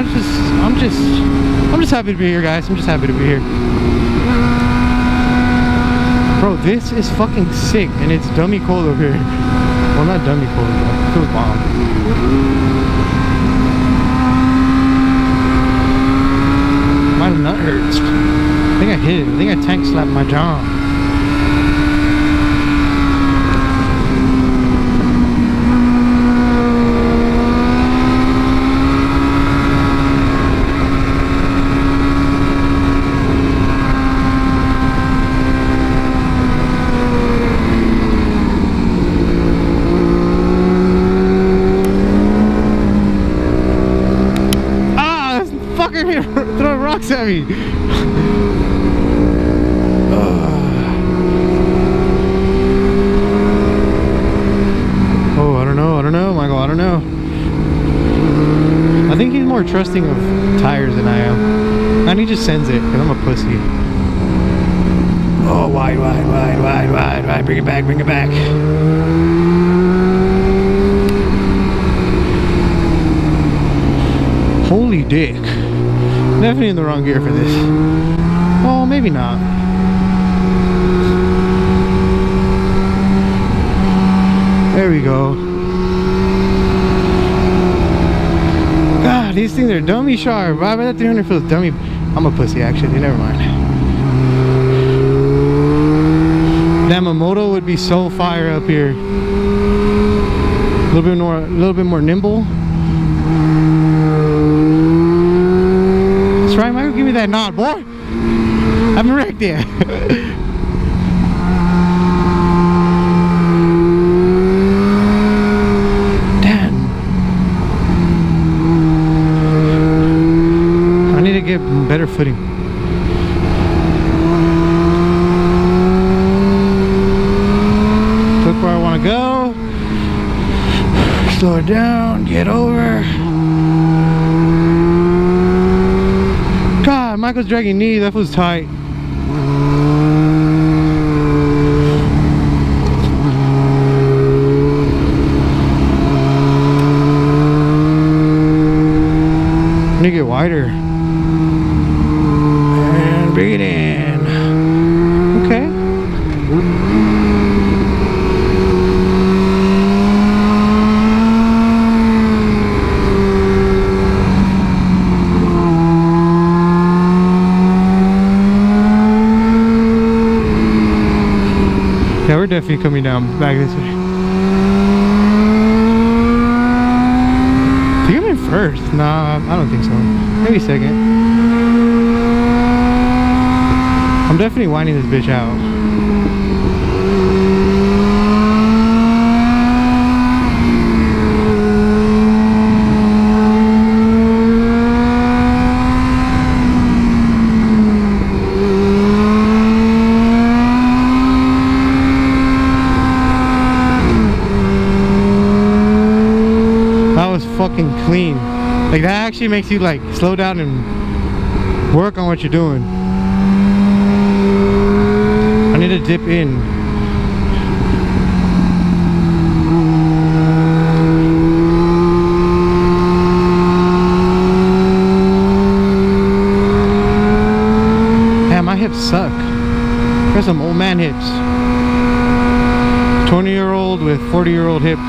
I'm just happy to be here, guys. I'm just happy to be here. Bro, this is fucking sick, and it's dummy cold over here. Well, not dummy cold, but it feels bomb. My nut hurts. I think I hit it. I think I tank slapped my jaw. Throw rocks at me. Oh, I don't know, Michael, I don't know. I think he's more trusting of tires than I am. And he just sends it, because I'm a pussy. Oh, wide. Bring it back, Holy dick. Definitely in the wrong gear for this. Oh, maybe not. There we go. God, these things are dummy sharp. I bet that 300 feels dummy. I'm a pussy, actually. Never mind. Damn, a moto would be so fire up here. A little bit more nimble. That's right, Michael, give me that nod, boy. I haven't wrecked yet. Damn. I need to get better footing. Look where I want to go. Slow it down, get over. God, Michael's dragging knee, that was tight. I need to get wider. And bring it in. Okay. Yeah, we're definitely coming down back this way. I think I'm in first. Nah, I don't think so. Maybe second. I'm definitely winding this bitch out. Fucking clean. Like, that actually makes you like slow down and work on what you're doing. I need to dip in. Damn, my hips suck. There's some old man hips. 20-year-old with 40-year-old hips.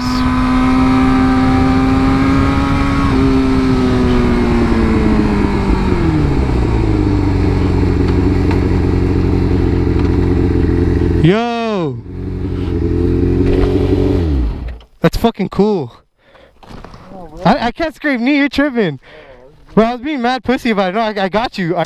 Yo! That's fucking cool. I can't scrape knee, you're tripping. Bro, I was being mad pussy about it. No, I got you.